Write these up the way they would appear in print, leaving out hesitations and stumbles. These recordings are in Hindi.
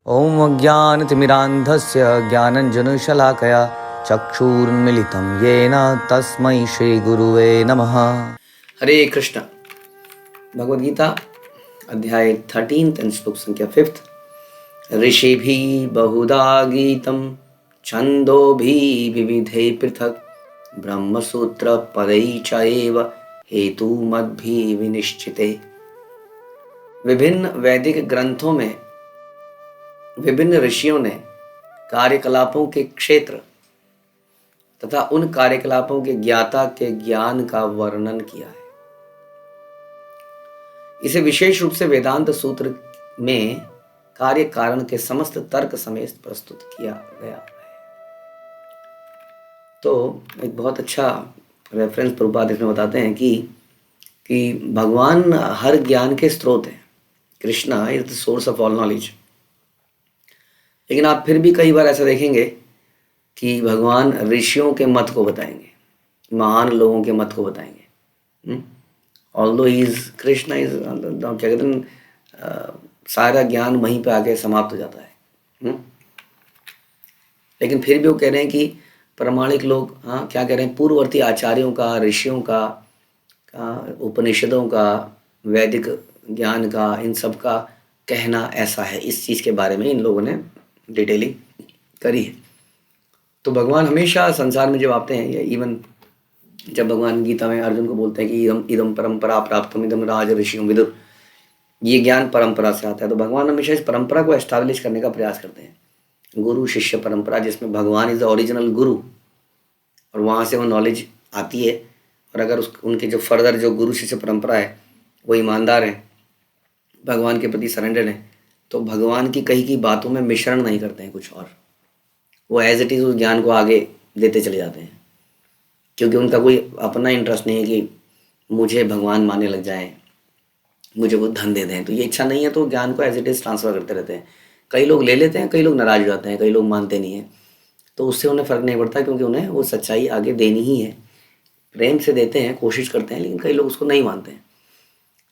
ॐ अज्ञानतिमिरान्धस्य ज्ञानञ्जनशलाकया चक्षुरुन्मिलितं येन तस्मै श्रीगुरुवे नमः। हरे कृष्ण। भगवद गीता अध्याय 13 एंड श्लोक संख्या 5। ऋषिभिः बहुधा गीतं छन्दोभिः विविधैः पृथक् ब्रह्मसूत्र पदैः च एव हेतुमद्भिः विनिश्चिते। विभिन्न वैदिक ग्रंथों में विभिन्न ऋषियों ने कार्यकलापों के क्षेत्र तथा उन कार्यकलापों के ज्ञाता के ज्ञान का वर्णन किया है। इसे विशेष रूप से वेदांत सूत्र में कार्य कारण के समस्त तर्क समेत प्रस्तुत किया गया है। तो एक बहुत अच्छा रेफरेंस प्रभुपाद इसमें बताते हैं कि भगवान हर ज्ञान के स्रोत हैं। Krishna is the source of all knowledge. लेकिन आप फिर भी कई बार ऐसा देखेंगे कि भगवान ऋषियों के मत को बताएंगे, महान लोगों के मत को बताएंगे। ऑल्दो इज कृष्णा इज क्या कहते हैं, सारा ज्ञान वहीं पे आके समाप्त हो जाता है। लेकिन फिर भी वो कह रहे हैं कि प्रामाणिक लोग क्या कह रहे हैं, पूर्ववर्ती आचार्यों का, ऋषियों का, उपनिषदों का, वैदिक ज्ञान का, इन सब का कहना ऐसा है। इस चीज़ के बारे में इन लोगों ने डिटेलिंग करी है। तो भगवान हमेशा संसार में जब आते हैं, या इवन जब भगवान गीता में अर्जुन को बोलते हैं कि इदम इदम परंपरा प्राप्तम इदम राज ऋषियों विदुर, ये ज्ञान परंपरा से आता है। तो भगवान हमेशा इस परंपरा को एस्टैब्लिश करने का प्रयास करते हैं। गुरु शिष्य परंपरा, जिसमें भगवान इज द ओरिजिनल गुरु और वहाँ से वो नॉलेज आती है। और अगर उनके जो फर्दर जो गुरु शिष्य परंपरा है वो ईमानदार हैं, भगवान के प्रति सरेंडर हैं, तो भगवान की कही की बातों में मिश्रण नहीं करते हैं कुछ, और वो एज इट इज़ उस ज्ञान को आगे देते चले जाते हैं। क्योंकि उनका कोई अपना इंटरेस्ट नहीं है कि मुझे भगवान मानने लग जाएं, मुझे वो धन दे दें, तो ये इच्छा नहीं है। तो ज्ञान को एज इट इज़ ट्रांसफ़र करते रहते हैं। कई लोग ले लेते हैं, कई लोग नाराज हो जाते हैं, कई लोग मानते नहीं हैं। तो उससे उन्हें फ़र्क नहीं पड़ता, क्योंकि उन्हें वो सच्चाई आगे देनी ही है। प्रेम से देते हैं, कोशिश करते हैं, लेकिन कई लोग उसको नहीं मानते हैं।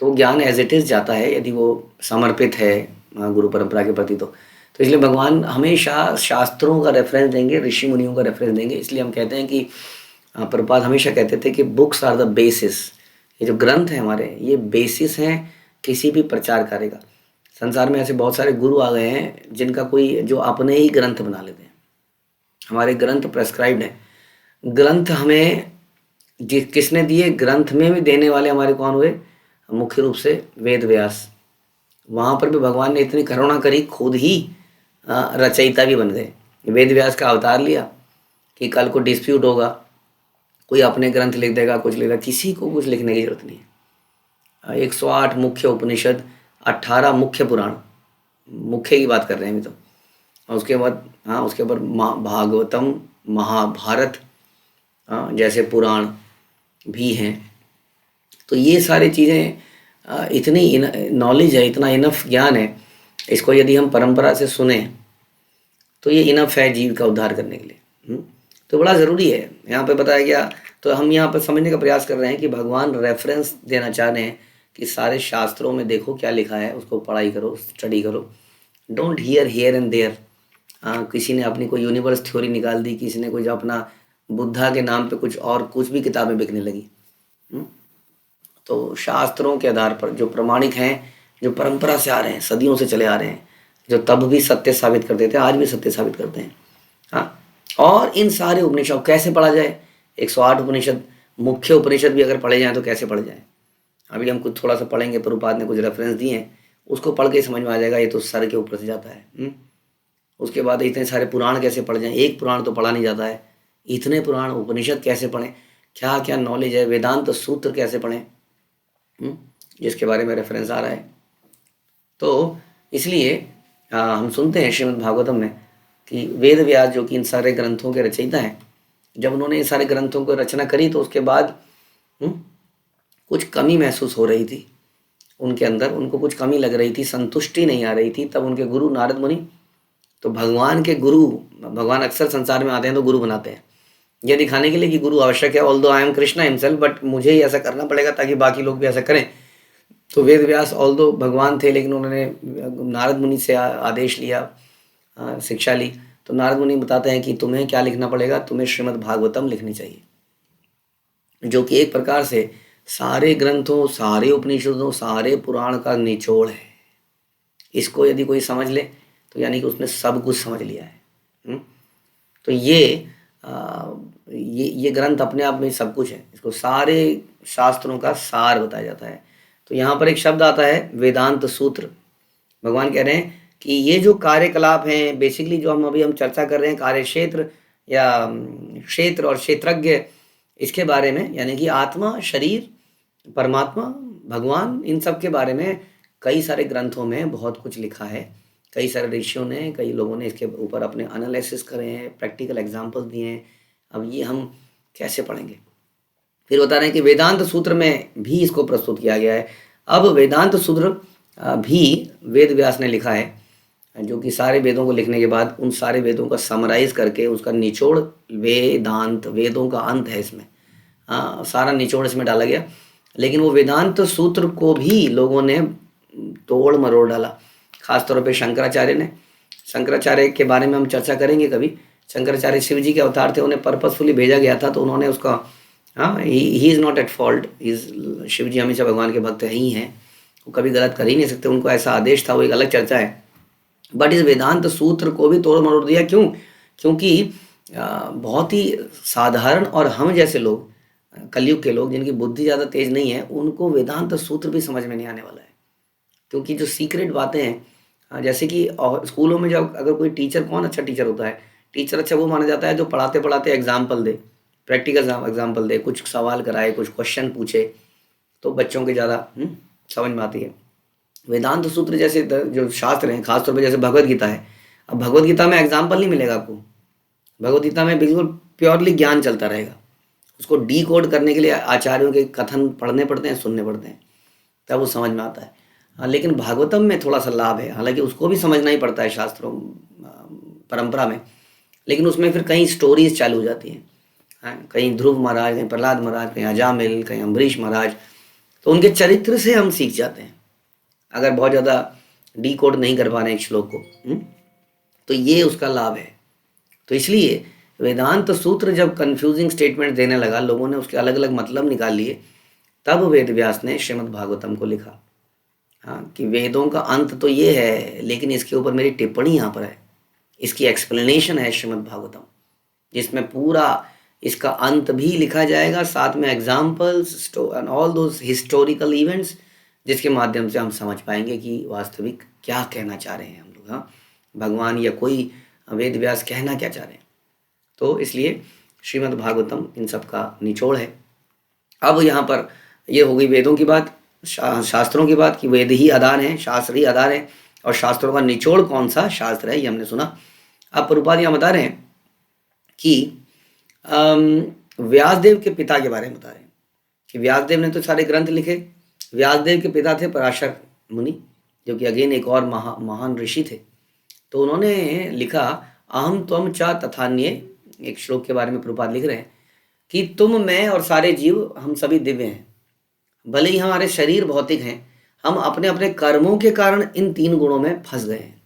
तो ज्ञान एज इट इज़ जाता है यदि वो समर्पित है गुरु परंपरा के प्रति। तो इसलिए भगवान हमेशा शास्त्रों का रेफरेंस देंगे, ऋषि मुनियों का रेफरेंस देंगे। इसलिए हम कहते हैं कि प्रभुपाद हमेशा कहते थे कि बुक्स आर द बेसिस। ये जो ग्रंथ हैं हमारे, ये बेसिस हैं किसी भी प्रचार कार्य का। संसार में ऐसे बहुत सारे गुरु आ गए हैं जिनका कोई जो अपने ही ग्रंथ बना लेते हैं। हमारे ग्रंथ प्रेस्क्राइब्ड हैं। ग्रंथ हमें किसने दिए, ग्रंथ में भी देने वाले हमारे कौन हुए, मुख्य रूप से वेद व्यास। वहाँ पर भी भगवान ने इतनी करुणा करी, खुद ही रचयिता भी बन गए। वेद व्यास का अवतार लिया कि कल को डिस्प्यूट होगा, कोई अपने ग्रंथ लिख देगा, कुछ लिखेगा, किसी को कुछ लिखने की जरूरत नहीं है। 108 मुख्य उपनिषद, 18 मुख्य पुराण, मुख्य की बात कर रहे हैं अभी तो। और उसके बाद भागवतम, महाभारत जैसे पुराण भी हैं। तो ये सारी चीज़ें, इतनी नॉलेज है, इतना इनफ ज्ञान है, इसको यदि हम परंपरा से सुने तो ये इनफ है जीव का उद्धार करने के लिए। तो बड़ा ज़रूरी है। यहाँ पे बताया गया, तो हम यहाँ पर समझने का प्रयास कर रहे हैं कि भगवान रेफरेंस देना चाह रहे हैं कि सारे शास्त्रों में देखो क्या लिखा है, उसको पढ़ाई करो, स्टडी करो। Don't here and there. किसी ने अपनी कोई यूनिवर्स थ्योरी निकाल दी, किसी ने कुछ अपना बुद्धा के नाम पे कुछ और कुछ भी किताबें बिकने लगी। तो शास्त्रों के आधार पर जो प्रमाणिक हैं, जो परंपरा से आ रहे हैं, सदियों से चले आ रहे हैं, जो तब भी सत्य साबित करते थे, आज भी सत्य साबित करते हैं। और इन सारे उपनिषद कैसे पढ़ा जाए, 108 उपनिषद, मुख्य उपनिषद भी अगर पढ़े जाएँ तो कैसे पढ़े जाएँ। अभी हम कुछ थोड़ा सा पढ़ेंगे, प्रभुपाद ने कुछ रेफरेंस दिए हैं, उसको पढ़ के समझ में आ जाएगा ये तो सर के ऊपर से जाता है। उसके बाद इतने सारे पुराण कैसे पढ़ जाएँ, एक पुराण तो पढ़ा नहीं जाता है, इतने पुराण उपनिषद कैसे पढ़ें, क्या क्या नॉलेज है, वेदांत सूत्र कैसे पढ़ें, जिसके बारे में रेफरेंस आ रहा है। तो इसलिए हम सुनते हैं श्रीमद् भागवतम में कि वेद व्यास, जो कि इन सारे ग्रंथों के रचयिता हैं, जब उन्होंने इन सारे ग्रंथों को रचना करी तो उसके बाद कुछ कमी महसूस हो रही थी उनके अंदर, उनको कुछ कमी लग रही थी, संतुष्टि नहीं आ रही थी। तब उनके गुरु नारद मुनि, तो भगवान के गुरु, भगवान अक्सर संसार में आते हैं तो गुरु बनाते हैं, यह दिखाने के लिए कि गुरु आवश्यक है। Although I am Krishna himself, but मुझे ही ऐसा करना पड़ेगा ताकि बाकी लोग भी ऐसा करें। तो वेद व्यास ऑल्दो भगवान थे, लेकिन उन्होंने नारद मुनि से आदेश लिया, शिक्षा ली। तो नारद मुनि बताते हैं कि तुम्हें क्या लिखना पड़ेगा, तुम्हें श्रीमद् भागवतम लिखनी चाहिए, जो कि एक प्रकार से सारे ग्रंथों, सारे उपनिषदों, सारे पुराण का निचोड़ है। इसको यदि कोई समझ ले तो यानी कि उसने सब कुछ समझ लिया है। तो ये ग्रंथ अपने आप में सब कुछ है। इसको सारे शास्त्रों का सार बताया जाता है। तो यहाँ पर एक शब्द आता है वेदांत सूत्र। भगवान कह रहे हैं कि ये जो कार्यकलाप हैं, बेसिकली जो हम चर्चा कर रहे हैं, कार्य क्षेत्र या क्षेत्र और क्षेत्रज्ञ, इसके बारे में, यानी कि आत्मा, शरीर, परमात्मा, भगवान, इन सब के बारे में कई सारे ग्रंथों में बहुत कुछ लिखा है। कई सारे ऋषियों ने, कई लोगों ने इसके ऊपर अपने एनालिसिस करे हैं, प्रैक्टिकल एग्जाम्पल्स दिए हैं। अब ये हम कैसे पढ़ेंगे? फिर बता रहे हैं कि वेदांत सूत्र में भी इसको प्रस्तुत किया गया है। अब वेदांत सूत्र भी वेद व्यास ने लिखा है, जो कि सारे वेदों को लिखने के बाद उन सारे वेदों का समराइज करके उसका निचोड़, वेदांत, वेदों का अंत है इसमें, सारा निचोड़ इसमें डाला गया। लेकिन वो वेदांत सूत्र को भी लोगों ने तोड़ मरोड़ डाला, खासतौर पे शंकराचार्य ने। शंकराचार्य के बारे में हम चर्चा करेंगे कभी। शंकराचार्य शिव जी के अवतार थे, उन्हें पर्पसफुली भेजा गया था, तो उन्होंने उसका, he is not at fault, Shiv ji हमेशा भगवान के भक्त ही हैं, वो कभी गलत कर ही नहीं सकते, उनको ऐसा आदेश था, वो एक अलग चर्चा है। बट इस वेदांत सूत्र को भी तोड़ मरोड़ दिया। क्यों? क्योंकि बहुत ही साधारण और हम जैसे लोग, कलयुग के लोग जिनकी बुद्धि ज़्यादा तेज नहीं है, उनको वेदांत सूत्र भी समझ में नहीं आने वाला है। क्योंकि जो सीक्रेट बातें हैं, जैसे कि स्कूलों में जब अगर कोई टीचर, कौन अच्छा टीचर होता है? टीचर अच्छा वो माना जाता है जो पढ़ाते पढ़ाते एग्जाम्पल दे, प्रैक्टिकल एग्जाम्पल दे, कुछ सवाल कराए, कुछ क्वेश्चन पूछे, तो बच्चों के ज़्यादा समझ में आती है। वेदांत सूत्र जैसे जो शास्त्र हैं, खासतौर पर जैसे भगवद गीता है, अब भगवद गीता में एग्जाम्पल नहीं मिलेगा आपको। भगवद गीता में बिल्कुल प्योरली ज्ञान चलता रहेगा। उसको डी कोड करने के लिए आचार्यों के कथन पढ़ने पड़ते हैं, सुनने पड़ते हैं, तब वो समझ में आता है। लेकिन भागवतम में थोड़ा सा लाभ है, हालांकि उसको भी समझना ही पड़ता है शास्त्रों, परंपरा में, लेकिन उसमें फिर कहीं स्टोरीज चालू हो जाती हैं। कहीं ध्रुव महाराज, कहीं प्रहलाद महाराज, कहीं अजामिल, कहीं अम्बरीश महाराज, तो उनके चरित्र से हम सीख जाते हैं अगर बहुत ज़्यादा डी कोड नहीं कर पा रहे एक श्लोक को। तो ये उसका लाभ है। तो इसलिए वेदांत सूत्र जब कंफ्यूजिंग स्टेटमेंट देने लगा, लोगों ने उसके अलग अलग मतलब निकाल लिए, तब वेद व्यास ने श्रीमद् भागवतम को लिखा। कि वेदों का अंत तो ये है, लेकिन इसके ऊपर मेरी टिप्पणी यहाँ पर है, इसकी एक्सप्लेनेशन है श्रीमद् भागवतम, जिसमें पूरा इसका अंत भी लिखा जाएगा, साथ में examples and all those historical events, जिसके माध्यम से हम समझ पाएंगे कि वास्तविक क्या कहना चाह रहे हैं हम लोग, भगवान या कोई वेद व्यास कहना क्या चाह रहे हैं। तो इसलिए श्रीमद् भागवतम इन सब का निचोड़ है। अब यहाँ पर ये हो गई वेदों की बात, शास्त्रों की बात, कि वेद ही आधार हैं, शास्त्र ही आधार हैं, और शास्त्रों का निचोड़ कौन सा शास्त्र है ये हमने सुना। अब प्रभुपाद यहाँ बता रहे हैं कि व्यासदेव के पिता के बारे में बता रहे हैं कि व्यासदेव ने तो सारे ग्रंथ लिखे। व्यासदेव के पिता थे पराशर मुनि, जो कि अगेन एक और महान ऋषि थे। तो उन्होंने लिखा अहम त्वम च तथान्ये, एक श्लोक के बारे में प्रभुपाद लिख रहे हैं कि तुम, मैं और सारे जीव, हम सभी दिव्य हैं। भले ही हमारे शरीर भौतिक हैं, हम अपने अपने कर्मों के कारण इन 3 गुणों में फंस गए हैं।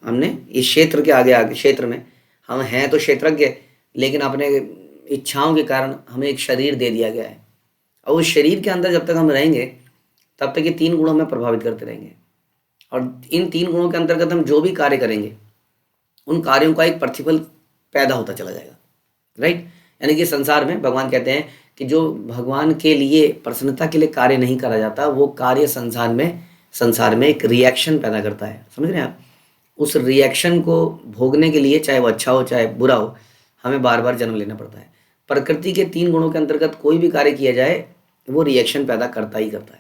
हमने इस क्षेत्र के आगे क्षेत्र में हम हैं तो क्षेत्रज्ञ, लेकिन अपने इच्छाओं के कारण हमें एक शरीर दे दिया गया है, और उस शरीर के अंदर जब तक हम रहेंगे तब तक ये 3 गुणों में प्रभावित करते रहेंगे। और इन 3 गुणों के अंतर्गत हम जो भी कार्य करेंगे, उन कार्यों का एक प्रतिफल पैदा होता चला जाएगा, राइट। यानी कि संसार में भगवान कहते हैं कि जो भगवान के लिए, प्रसन्नता के लिए कार्य नहीं करा जाता, वो कार्य संसार में एक रिएक्शन पैदा करता है। समझ रहे हैं आप? उस रिएक्शन को भोगने के लिए, चाहे वो अच्छा हो चाहे बुरा हो, हमें बार बार जन्म लेना पड़ता है। प्रकृति के 3 गुणों के अंतर्गत कोई भी कार्य किया जाए, वो रिएक्शन पैदा करता ही करता है।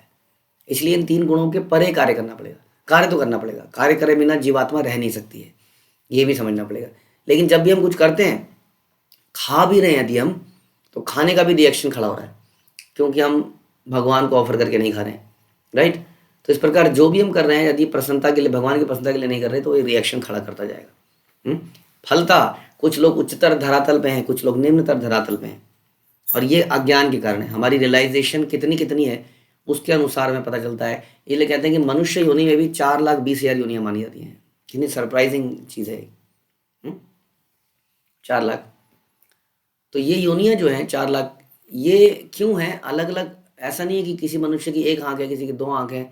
इसलिए इन 3 गुणों के परे कार्य करना पड़ेगा। कार्य तो करना पड़ेगा, कार्य करे बिना जीवात्मा रह नहीं सकती है, ये भी समझना पड़ेगा। लेकिन जब भी हम कुछ करते हैं, खा भी रहे हैं यदि हम, तो खाने का भी रिएक्शन खड़ा हो रहा है, क्योंकि हम भगवान को ऑफर करके नहीं खा रहे हैं, राइट। तो इस प्रकार जो भी हम कर रहे हैं, यदि प्रसन्नता के लिए, भगवान की प्रसन्नता के लिए नहीं कर रहे, तो ये रिएक्शन खड़ा करता जाएगा। फलता कुछ लोग उच्चतर धरातल पे हैं, कुछ लोग निम्नतर धरातल पे हैं, और ये अज्ञान के कारण है। हमारी रियलाइजेशन कितनी है उसके अनुसार हमें पता चलता है। इसलिए कहते हैं कि मनुष्य योनि में भी 4,20,000 योनियाँ मानी जाती हैं। कितनी सरप्राइजिंग चीज़ है ये। 4,00,000। तो ये योनियाँ जो हैं 4,00,000, ये क्यों हैं अलग अलग? ऐसा नहीं है कि किसी मनुष्य की एक आंख है, किसी की दो आंख है,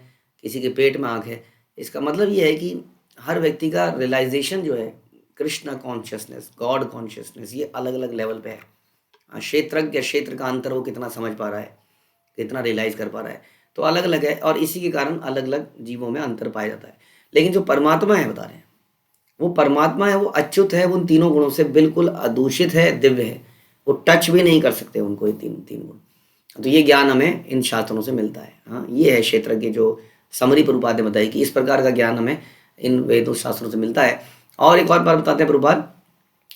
किसी के पेट में आंख है। इसका मतलब ये है कि हर व्यक्ति का रियलाइजेशन जो है, कृष्ण कॉन्शियसनेस, गॉड कॉन्शियसनेस, ये अलग अलग लेवल पे है। क्षेत्रज्ञ क्षेत्र का अंतर वो कितना समझ पा रहा है, कितना रियलाइज कर पा रहा है, तो अलग अलग है। और इसी के कारण अलग अलग जीवों में अंतर पाया जाता है। लेकिन जो परमात्मा है, बता रहे हैं, वो परमात्मा है, वो अच्युत है, वो उन तीनों गुणों से बिल्कुल अदूषित है, दिव्य है। वो टच भी नहीं कर सकते उनको, ये तीन तीन गुण। तो ये ज्ञान हमें इन शास्त्रों से मिलता है। हाँ, ये है क्षेत्र की जो समरी प्रभुपाद ने बताई कि इस प्रकार का ज्ञान हमें इन वेदों शास्त्रों से मिलता है। और एक और बात बताते हैं प्रभुपाद,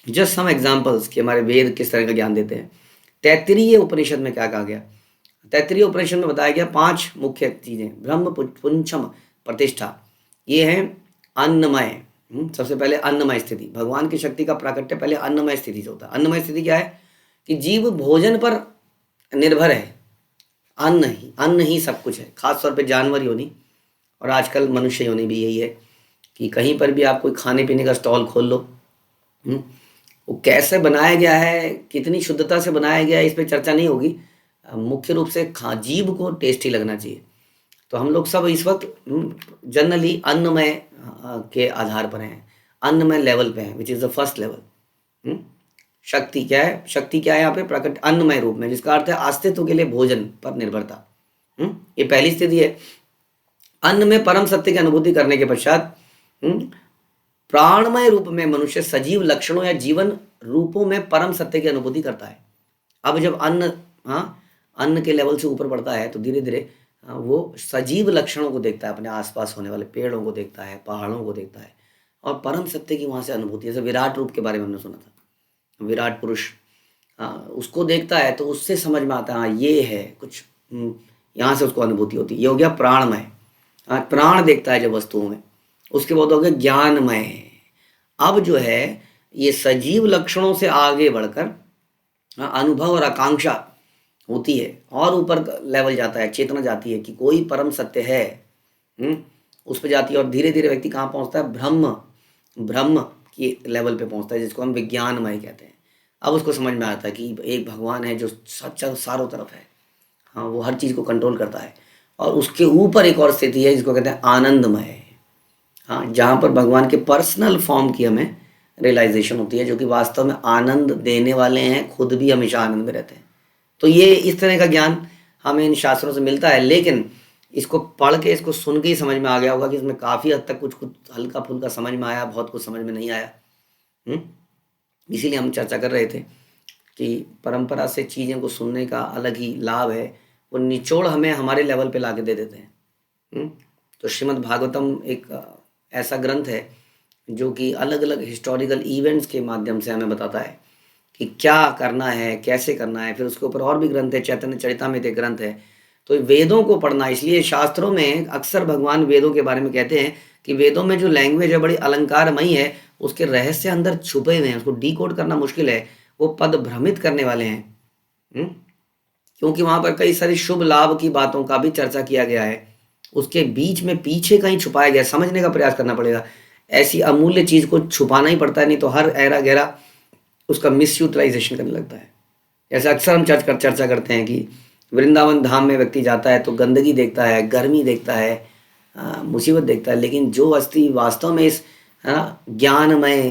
जस्ट सम एग्जाम्पल्स कि हमारे वेद किस तरह का ज्ञान देते हैं। तैत्तिरीय उपनिषद में क्या कहा गया? तैत्तिरीय उपनिषद में बताया गया 5 मुख्य चीजें। ब्रह्म पुंछम प्रतिष्ठा, ये है अन्नमय। सबसे पहले अन्नमय स्थिति, भगवान की शक्ति का प्राकट्य पहले अन्नमय स्थिति से होता है। अन्नमय स्थिति क्या है? कि जीव भोजन पर निर्भर है। अन्न ही सब कुछ है, खास तौर पे जानवर योनि और आजकल मनुष्य योनि भी यही है कि कहीं पर भी आप कोई खाने पीने का स्टॉल खोल लो, वो कैसे बनाया गया है, कितनी शुद्धता से बनाया गया है, इस पर चर्चा नहीं होगी। मुख्य रूप से जीव को टेस्टी लगना चाहिए। तो हम लोग सब इस वक्त जनरली अन्नमय के आधार पर हैं, अन्नमय लेवल पे हैं, which is the first level. शक्ति क्या है? शक्ति क्या है यहाँ पे? प्रकट अन्नमय रूप में, जिसका अर्थ है अस्तित्व के लिए भोजन पर निर्भरता। ये पहली स्थिति है। अन्न में परम सत्य की अनुभूति करने के पश्चात प्राणमय रूप में मनुष्य सजीव लक्षणों या जीवन रूपों में परम सत्य की अनुभूति करता है। अब जब अन्न के लेवल से ऊपर बढ़ता है तो धीरे धीरे वो सजीव लक्षणों को देखता है, अपने आसपास होने वाले पेड़ों को देखता है, पहाड़ों को देखता है, और परम सत्य की वहाँ से अनुभूति। जैसे विराट रूप के बारे में हमने सुना था, विराट पुरुष, उसको देखता है तो उससे समझ में आता है हाँ ये है कुछ, यहाँ से उसको अनुभूति होती है। ये हो गया प्राणमय। प्राण देखता है जब वस्तुओं में। उसके बाद हो गया ज्ञानमय। अब जो है ये सजीव लक्षणों से आगे बढ़कर अनुभव और आकांक्षा होती है, और ऊपर लेवल जाता है, चेतना जाती है कि कोई परम सत्य है, उस पर जाती है। और धीरे धीरे व्यक्ति कहाँ पहुँचता है? ब्रह्म की लेवल पे पहुँचता है, जिसको हम विज्ञानमय कहते हैं। अब उसको समझ में आता है कि एक भगवान है जो सच्चा चारों तरफ है, हाँ, वो हर चीज़ को कंट्रोल करता है। और उसके ऊपर एक और स्थिति है जिसको कहते हैं आनंदमय। हाँ, जहाँ पर भगवान के पर्सनल फॉर्म की हमें रियलाइजेशन होती है, जो कि वास्तव में आनंद देने वाले हैं, खुद भी हमेशा आनंद में रहते हैं। तो ये इस तरह का ज्ञान हमें इन शास्त्रों से मिलता है। लेकिन इसको पढ़ के, इसको सुन के ही समझ में आ गया होगा कि इसमें काफ़ी हद तक कुछ हल्का फुल्का समझ में आया, बहुत कुछ समझ में नहीं आया। इसीलिए हम चर्चा कर रहे थे कि परंपरा से चीज़ों को सुनने का अलग ही लाभ है, वो निचोड़ हमें हमारे लेवल पे ला के दे देते हैं। तो श्रीमद् भागवतम एक ऐसा ग्रंथ है जो कि अलग अलग हिस्टोरिकल इवेंट्स के माध्यम से हमें बताता है कि क्या करना है, कैसे करना है। फिर उसके ऊपर और भी ग्रंथ है, चैतन्य चरितामृत एक ग्रंथ है। तो वेदों को पढ़ना, इसलिए शास्त्रों में अक्सर भगवान वेदों के बारे में कहते हैं कि वेदों में जो लैंग्वेज है बड़ी अलंकारमयी है, उसके रहस्य अंदर छुपे हुए हैं, उसको डिकोड करना मुश्किल है, वो पद भ्रमित करने वाले हैं। क्योंकि वहाँ पर कई सारी शुभ लाभ की बातों का भी चर्चा किया गया है, उसके बीच में पीछे कहीं छुपाया गया, समझने का प्रयास करना पड़ेगा। ऐसी अमूल्य चीज़ को छुपाना ही पड़ता है, नहीं तो हर ऐरा गहरा उसका मिस यूटिलाइजेशन करने लगता है। जैसे अक्सर हम चर्चा करते हैं कि वृंदावन धाम में व्यक्ति जाता है तो गंदगी देखता है, गर्मी देखता है, मुसीबत देखता है, लेकिन जो व्यक्ति वास्तव में इस ज्ञानमय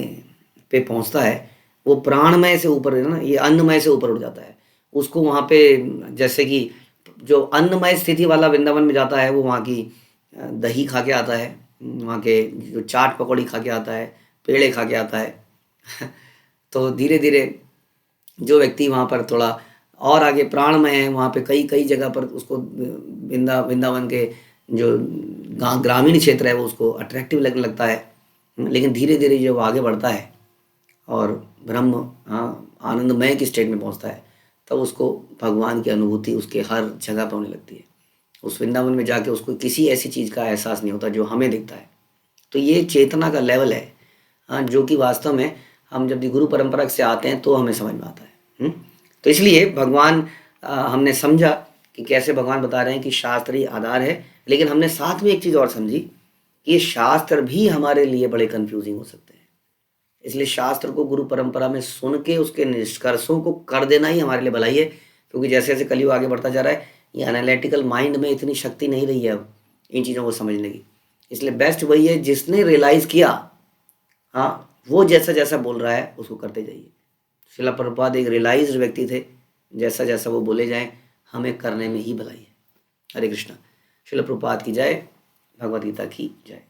पे पहुंचता है, वो प्राणमय से ऊपर है ना, ये अन्नमय से ऊपर उठ जाता है। उसको वहाँ पे, जैसे कि जो अन्नमय स्थिति वाला वृंदावन में जाता है, वो वहाँ की दही खा के आता है, वहाँ के जो चाट पकौड़ी खा के आता है, पेड़े खा के आता है। तो धीरे धीरे जो व्यक्ति वहाँ पर थोड़ा और आगे प्राणमय है, वहाँ पे कई कई जगह पर उसको वृंदावन के जो ग्रामीण क्षेत्र है वो उसको अट्रैक्टिव लगने लगता है। लेकिन धीरे धीरे जब आगे बढ़ता है और ब्रह्म आनंदमय की स्टेट में पहुँचता है, तब उसको भगवान की अनुभूति उसके हर जगह पर होने लगती है। उस वृंदावन में जाके उसको किसी ऐसी चीज़ का एहसास नहीं होता जो हमें दिखता है। तो ये चेतना का लेवल है, जो कि वास्तव में हम जब गुरु परंपरा से आते हैं तो हमें समझ में आता है। तो इसलिए भगवान हमने समझा कि कैसे भगवान बता रहे हैं कि शास्त्र ही आधार है, लेकिन हमने साथ में एक चीज़ और समझी कि ये शास्त्र भी हमारे लिए बड़े कंफ्यूजिंग हो सकते हैं। इसलिए शास्त्र को गुरु परंपरा में सुन के उसके निष्कर्षों को कर देना ही हमारे लिए भलाई है, क्योंकि जैसे जैसे कलयुग आगे बढ़ता जा रहा है, ये एनालिटिकल माइंड में इतनी शक्ति नहीं रही है अब इन चीज़ों को समझने की। इसलिए बेस्ट वही है जिसने रियलाइज़ किया, हाँ, वो जैसा जैसा बोल रहा है उसको करते जाइए। शिला प्रभुपाद एक रियलाइज्ड व्यक्ति थे, जैसा जैसा वो बोले जाएं हमें करने में ही भलाई है। हरे कृष्णा। शिला प्रभुपाद की जय, भगवद गीता की जय।